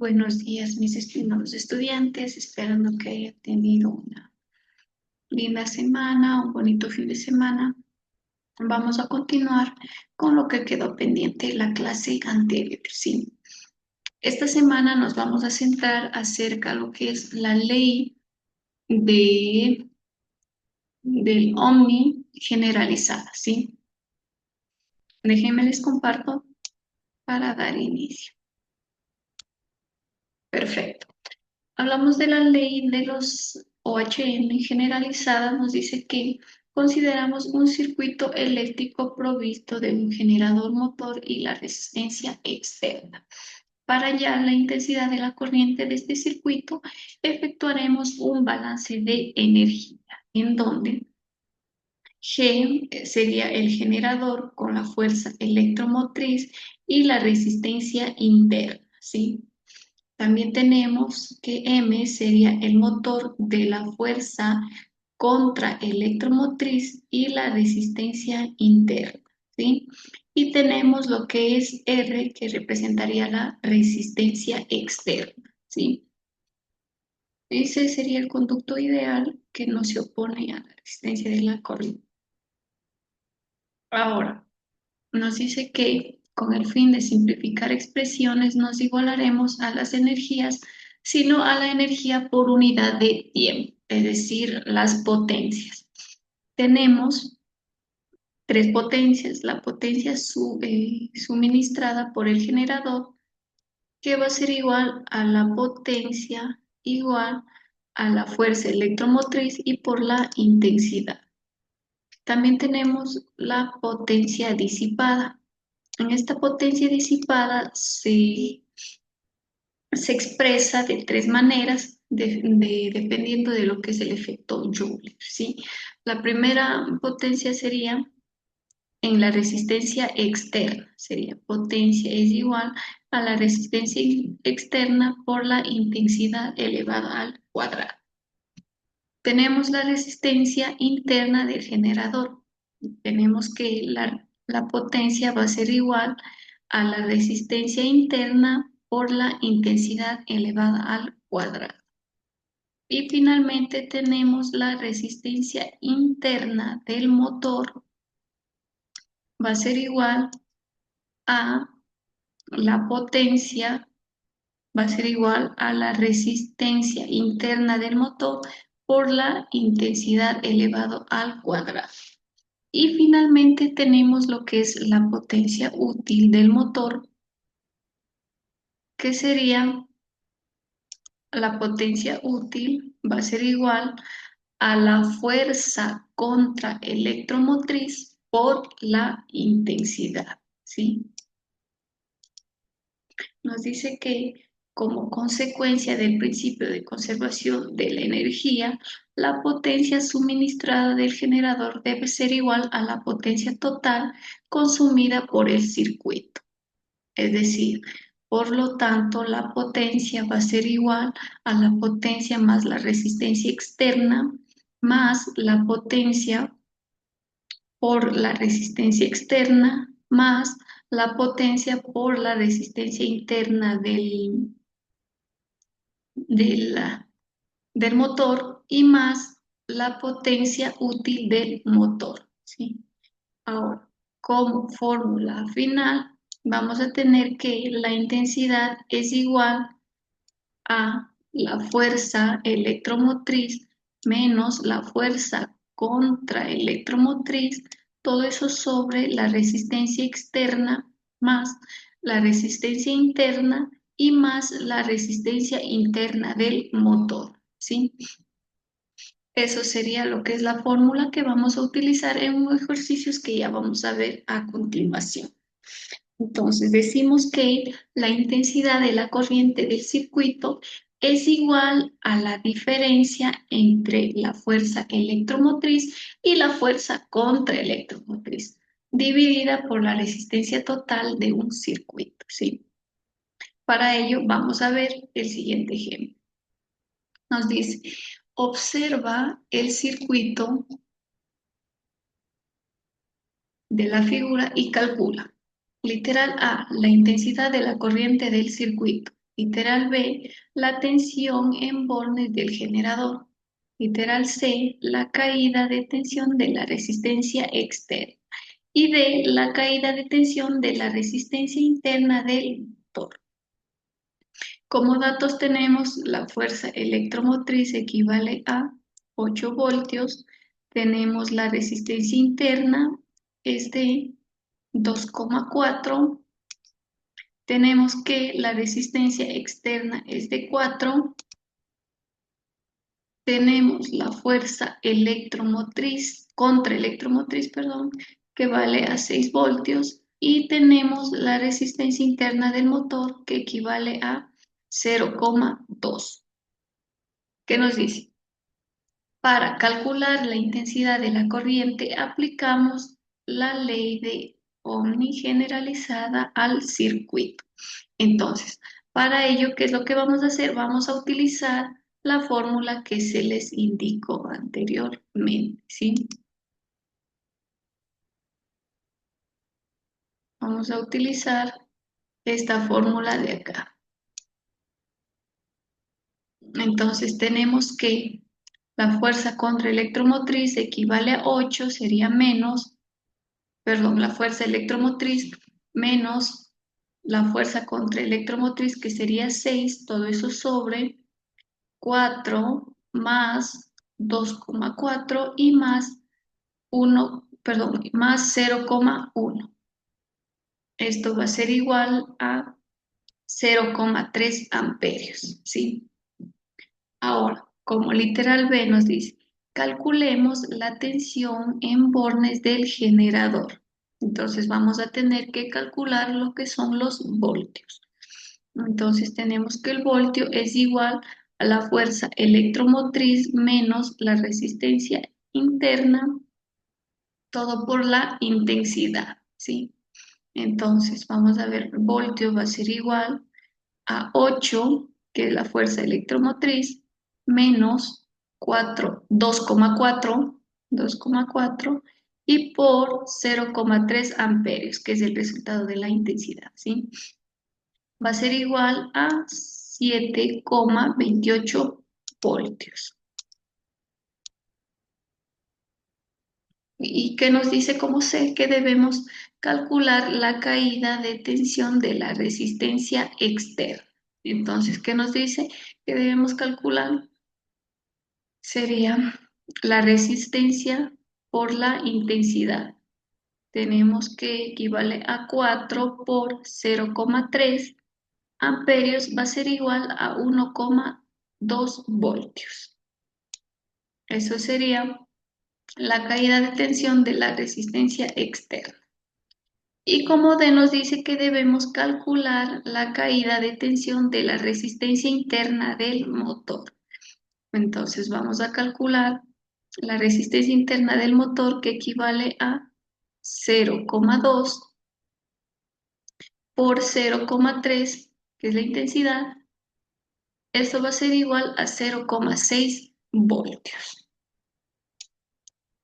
Buenos días, mis estimados estudiantes, esperando que hayan tenido una linda semana, un bonito fin de semana. Vamos a continuar con lo que quedó pendiente en la clase anterior, ¿sí? Esta semana nos vamos a centrar acerca de lo que es la ley de, del Omni generalizada, ¿sí? Déjenme les comparto para dar inicio. Perfecto. Hablamos de la ley de los OHM generalizada, nos dice que consideramos un circuito eléctrico provisto de un generador motor y la resistencia externa. Para hallar la intensidad de la corriente de este circuito, efectuaremos un balance de energía, en donde G sería el generador con la fuerza electromotriz y la resistencia interna, ¿sí? También tenemos que M sería el motor de la fuerza contra electromotriz y la resistencia interna, ¿sí? Y tenemos lo que es R, que representaría la resistencia externa, ¿sí? Ese sería el conducto ideal que no se opone a la resistencia de la corriente. Ahora, nos dice que con el fin de simplificar expresiones nos igualaremos a las energías, sino a la energía por unidad de tiempo, es decir, las potencias. Tenemos tres potencias, la potencia suministrada por el generador, que va a ser igual a la potencia igual a la fuerza electromotriz y por la intensidad. También tenemos la potencia disipada. En esta potencia disipada se expresa de tres maneras dependiendo de lo que es el efecto Joule, ¿sí? La primera potencia sería en la resistencia externa, sería potencia es igual a la resistencia externa por la intensidad elevada al cuadrado. Tenemos la resistencia interna del generador. Tenemos que la potencia va a ser igual a la resistencia interna por la intensidad elevada al cuadrado. Y finalmente tenemos la resistencia interna del motor, va a ser igual a la potencia, va a ser igual a la resistencia interna del motor por la intensidad elevado al cuadrado. Y finalmente tenemos lo que es la potencia útil del motor, que sería la potencia útil, va a ser igual a la fuerza contra electromotriz por la intensidad, ¿sí? Nos dice que como consecuencia del principio de conservación de la energía, la potencia suministrada del generador debe ser igual a la potencia total consumida por el circuito. Es decir, por lo tanto, la potencia va a ser igual a la potencia más la resistencia externa más la potencia por la resistencia externa más la potencia por la resistencia interna del, del motor y más la potencia útil del motor, ¿sí? Ahora, como fórmula final, vamos a tener que la intensidad es igual a la fuerza electromotriz menos la fuerza contraelectromotriz, todo eso sobre la resistencia externa más la resistencia interna y más la resistencia interna del motor, ¿sí? Eso sería lo que es la fórmula que vamos a utilizar en los ejercicios que ya vamos a ver a continuación. Entonces decimos que la intensidad de la corriente del circuito es igual a la diferencia entre la fuerza electromotriz y la fuerza contraelectromotriz, dividida por la resistencia total de un circuito, ¿sí? Para ello vamos a ver el siguiente ejemplo. Nos dice, observa el circuito de la figura y calcula. Literal A, la intensidad de la corriente del circuito. Literal B, la tensión en bornes del generador. Literal C, la caída de tensión de la resistencia externa. Y D, la caída de tensión de la resistencia interna del motor. Como datos tenemos la fuerza electromotriz equivale a 8 voltios. Tenemos la resistencia interna es de 2,4. Tenemos que la resistencia externa es de 4. Tenemos la fuerza electromotriz, contraelectromotriz, perdón, que vale a 6 voltios. Y tenemos la resistencia interna del motor que equivale a 0,2. ¿Qué nos dice? Para calcular la intensidad de la corriente aplicamos la ley de Ohms generalizada al circuito. Entonces, para ello, ¿qué es lo que vamos a hacer? Vamos a utilizar la fórmula que se les indicó anteriormente, ¿sí? Vamos a utilizar esta fórmula de acá. Entonces, tenemos que la fuerza contraelectromotriz equivale a 8, sería menos, perdón, la fuerza electromotriz menos la fuerza contraelectromotriz, que sería 6, todo eso sobre 4 más 2,4 y más 1, perdón, más 0,1. Esto va a ser igual a 0,3 amperios, ¿sí? Ahora, como literal B nos dice, calculemos la tensión en bornes del generador. Entonces vamos a tener que calcular lo que son los voltios. Entonces tenemos que el voltio es igual a la fuerza electromotriz menos la resistencia interna, todo por la intensidad, ¿sí? Entonces vamos a ver, el voltio va a ser igual a 8, que es la fuerza electromotriz, menos 4, 2,4 y por 0,3 amperios, que es el resultado de la intensidad, ¿sí? Va a ser igual a 7,28 voltios. ¿Y qué nos dice cómo sé que debemos calcular la caída de tensión de la resistencia externa? Entonces, ¿qué nos dice que debemos calcular? Sería la resistencia por la intensidad. Tenemos que equivale a 4 por 0,3 amperios, va a ser igual a 1,2 voltios. Eso sería la caída de tensión de la resistencia externa. Y como D nos dice que debemos calcular la caída de tensión de la resistencia interna del motor. Entonces vamos a calcular la resistencia interna del motor, que equivale a 0,2 por 0,3, que es la intensidad. Esto va a ser igual a 0,6 voltios.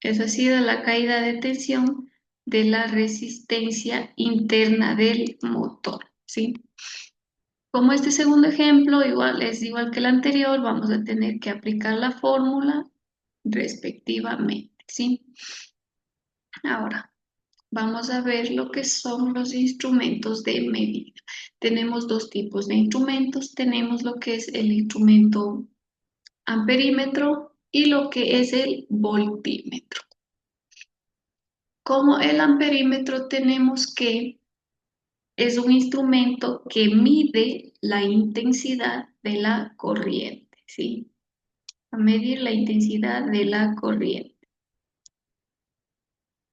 Eso ha sido la caída de tensión de la resistencia interna del motor, ¿sí? Como este segundo ejemplo es igual que el anterior, vamos a tener que aplicar la fórmula respectivamente, ¿sí? Ahora, vamos a ver lo que son los instrumentos de medida. Tenemos dos tipos de instrumentos. Tenemos lo que es el instrumento amperímetro y lo que es el voltímetro. Como el amperímetro tenemos que es un instrumento que mide la intensidad de la corriente, ¿sí? A medir la intensidad de la corriente.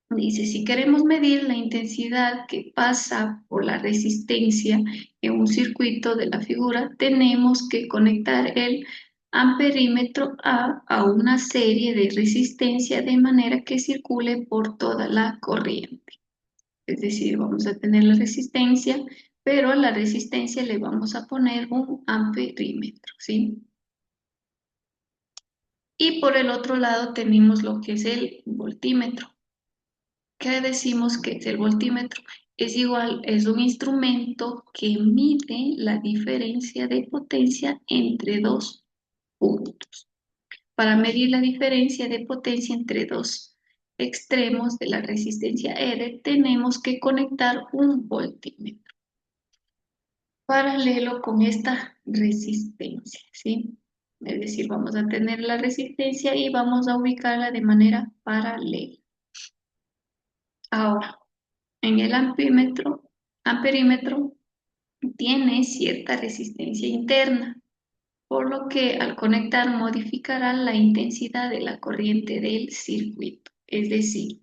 Dice, si queremos medir la intensidad que pasa por la resistencia en un circuito de la figura, tenemos que conectar el amperímetro a una serie de resistencia de manera que circule por toda la corriente. Es decir, vamos a tener la resistencia, pero a la resistencia le vamos a poner un amperímetro, ¿sí? Y por el otro lado tenemos lo que es el voltímetro. ¿Qué decimos que es el voltímetro? es un instrumento que mide la diferencia de potencia entre dos puntos. Para medir la diferencia de potencia entre dos extremos de la resistencia R, tenemos que conectar un voltímetro paralelo con esta resistencia, ¿sí? Es decir, vamos a tener la resistencia y vamos a ubicarla de manera paralela. Ahora, en el amperímetro tiene cierta resistencia interna, por lo que al conectar modificará la intensidad de la corriente del circuito. Es decir,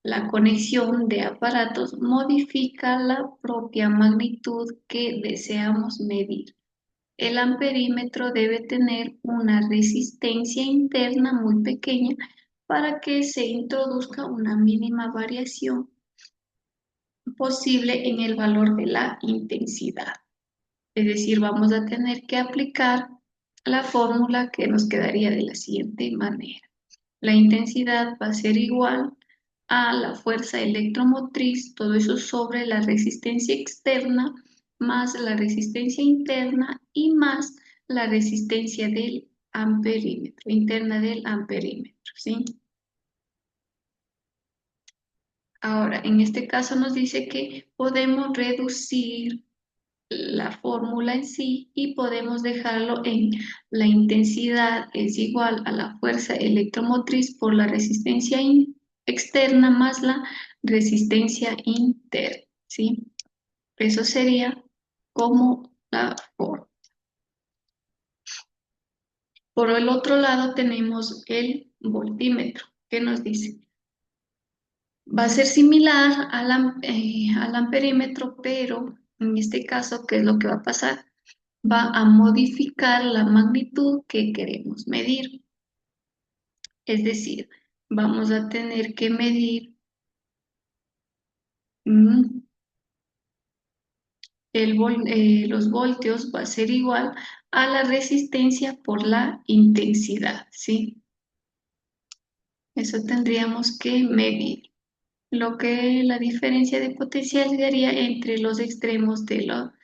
la conexión de aparatos modifica la propia magnitud que deseamos medir. El amperímetro debe tener una resistencia interna muy pequeña para que se introduzca una mínima variación posible en el valor de la intensidad. Es decir, vamos a tener que aplicar la fórmula que nos quedaría de la siguiente manera. La intensidad va a ser igual a la fuerza electromotriz, todo eso sobre la resistencia externa más la resistencia interna y más la resistencia del amperímetro, interna del amperímetro, ¿sí? Ahora, en este caso nos dice que podemos reducir la fórmula en sí y podemos dejarlo en la intensidad es igual a la fuerza electromotriz por la resistencia externa más la resistencia interna, ¿sí? Eso sería como la fórmula. Por el otro lado tenemos el voltímetro, que nos dice, va a ser similar al amperímetro, pero en este caso, ¿qué es lo que va a pasar? Va a modificar la magnitud que queremos medir. Es decir, vamos a tener que medir mm, los voltios, va a ser igual a la resistencia por la intensidad, ¿sí? Eso tendríamos que medir. Lo que la diferencia de potencial sería entre los extremos de la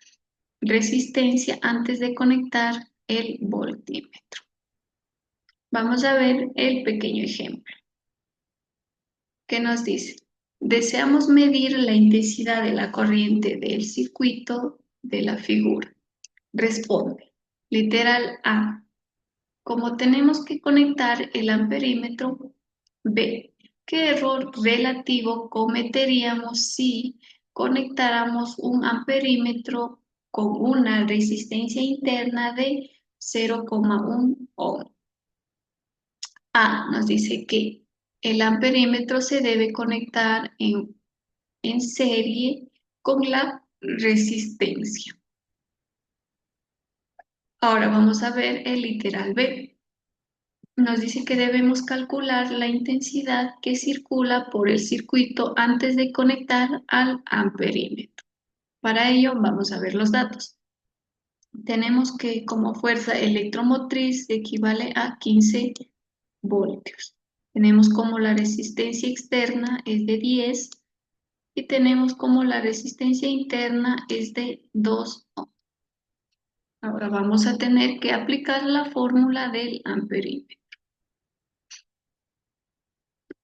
resistencia antes de conectar el voltímetro. Vamos a ver el pequeño ejemplo. ¿Qué nos dice? Deseamos medir la intensidad de la corriente del circuito de la figura. Responde. Literal A. Como tenemos que conectar el amperímetro, B. ¿Qué error relativo cometeríamos si conectáramos un amperímetro con una resistencia interna de 0,1 ohm? A nos dice que el amperímetro se debe conectar en serie con la resistencia. Ahora vamos a ver el literal B. Nos dice que debemos calcular la intensidad que circula por el circuito antes de conectar al amperímetro. Para ello vamos a ver los datos. Tenemos que como fuerza electromotriz equivale a 15 voltios. Tenemos como la resistencia externa es de 10 y tenemos como la resistencia interna es de 2 ohm. Ahora vamos a tener que aplicar la fórmula del amperímetro.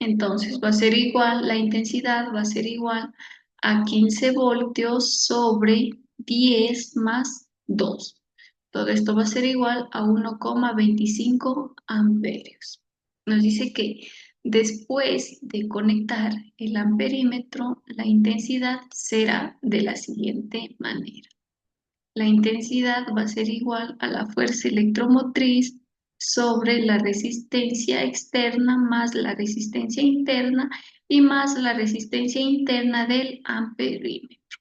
Entonces va a ser igual, la intensidad va a ser igual a 15 voltios sobre 10 más 2. Todo esto va a ser igual a 1,25 amperios. Nos dice que después de conectar el amperímetro, la intensidad será de la siguiente manera. La intensidad va a ser igual a la fuerza electromotriz sobre la resistencia externa más la resistencia interna y más la resistencia interna del amperímetro.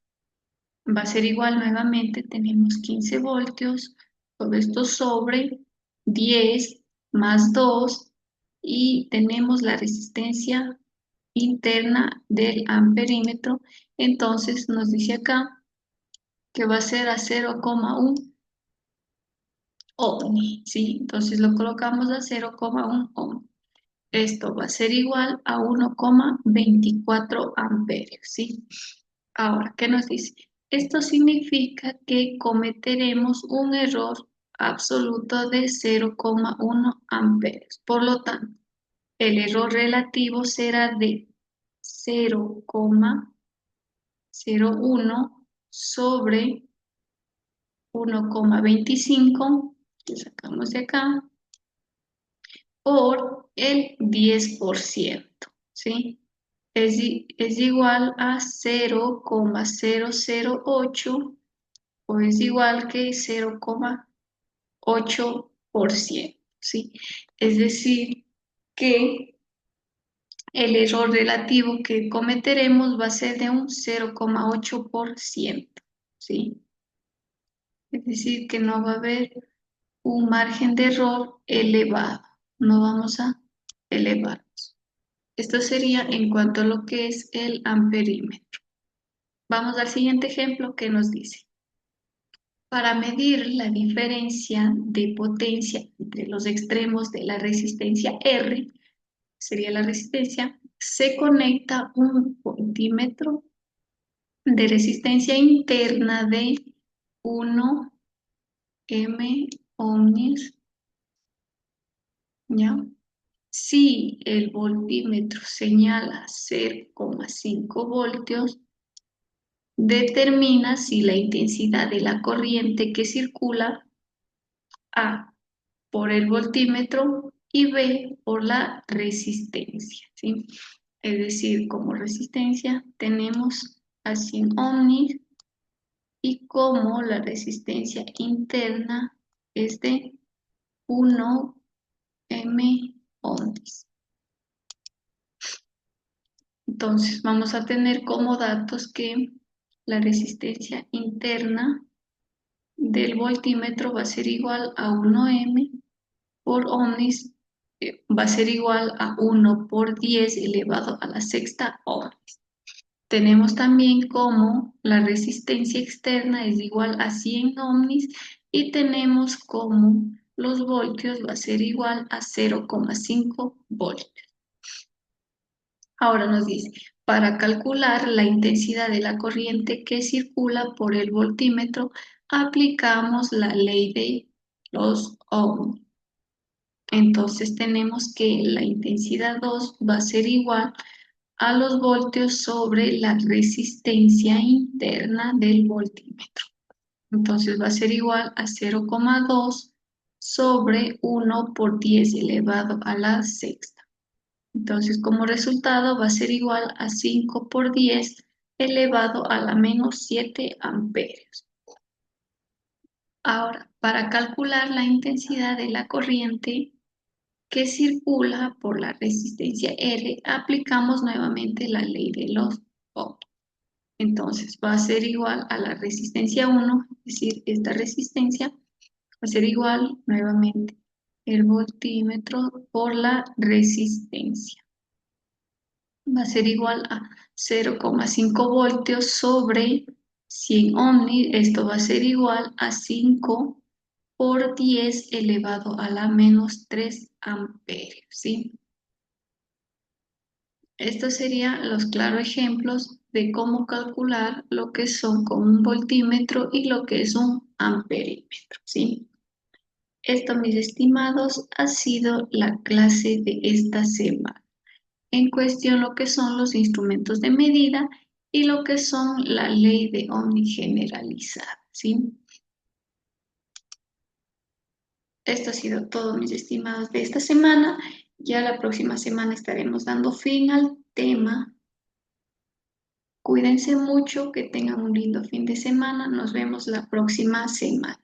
Va a ser igual nuevamente, tenemos 15 voltios, todo esto sobre 10 más 2 y tenemos la resistencia interna del amperímetro. Entonces nos dice acá que va a ser a 0,1 ohm, ¿sí? Entonces lo colocamos a 0,1 ohm. Esto va a ser igual a 1,24 amperios, ¿sí? Ahora, ¿qué nos dice? Esto significa que cometeremos un error absoluto de 0,1 amperes. Por lo tanto, el error relativo será de 0,01 sobre 1,25, que sacamos de acá, por el 10%, ¿sí? Es igual a 0,008 o es igual que 0,8%, ¿sí? Es decir, que el error relativo que cometeremos va a ser de un 0,8%, ¿sí? Es decir, que no va a haber un margen de error elevado, no vamos a elevarnos. Esto sería en cuanto a lo que es el amperímetro. Vamos al siguiente ejemplo que nos dice. Para medir la diferencia de potencia entre los extremos de la resistencia R, sería la resistencia, se conecta un voltímetro de resistencia interna de 1 ohms, ¿ya? Si el voltímetro señala 0,5 voltios, determina si la intensidad de la corriente que circula A por el voltímetro y B por la resistencia, ¿sí? Es decir, como resistencia tenemos a 100 ohms y como la resistencia interna es de 1 ohms. Entonces vamos a tener como datos que la resistencia interna del voltímetro va a ser igual a 1 por ohms, va a ser igual a 1 por 10 elevado a la sexta ohms. Tenemos también como la resistencia externa es igual a 100 ohms y tenemos como los voltios va a ser igual a 0,5 voltios. Ahora nos dice, para calcular la intensidad de la corriente que circula por el voltímetro, aplicamos la ley de los ohms. Entonces tenemos que la intensidad 2 va a ser igual a los voltios sobre la resistencia interna del voltímetro. Entonces va a ser igual a 0,2 sobre 1 por 10 elevado a la sexta. Entonces como resultado va a ser igual a 5 por 10 elevado a la menos 7 amperios. Ahora, para calcular la intensidad de la corriente que circula por la resistencia R, aplicamos nuevamente la ley de los ohms. Entonces va a ser igual a la resistencia 1, es decir, esta resistencia va a ser igual nuevamente el voltímetro por la resistencia. Va a ser igual a 0,5 voltios sobre 100 ohms. Esto va a ser igual a 5 por 10 elevado a la menos 3 amperios, ¿sí? Estos serían los claros ejemplos de cómo calcular lo que son con un voltímetro y lo que es un amperímetro, ¿sí? Esto, mis estimados, ha sido la clase de esta semana. En cuestión lo que son los instrumentos de medida y lo que son la ley de Ohm generalizada, ¿sí? Esto ha sido todo, mis estimados, de esta semana. Ya la próxima semana estaremos dando fin al tema. Cuídense mucho, que tengan un lindo fin de semana. Nos vemos la próxima semana.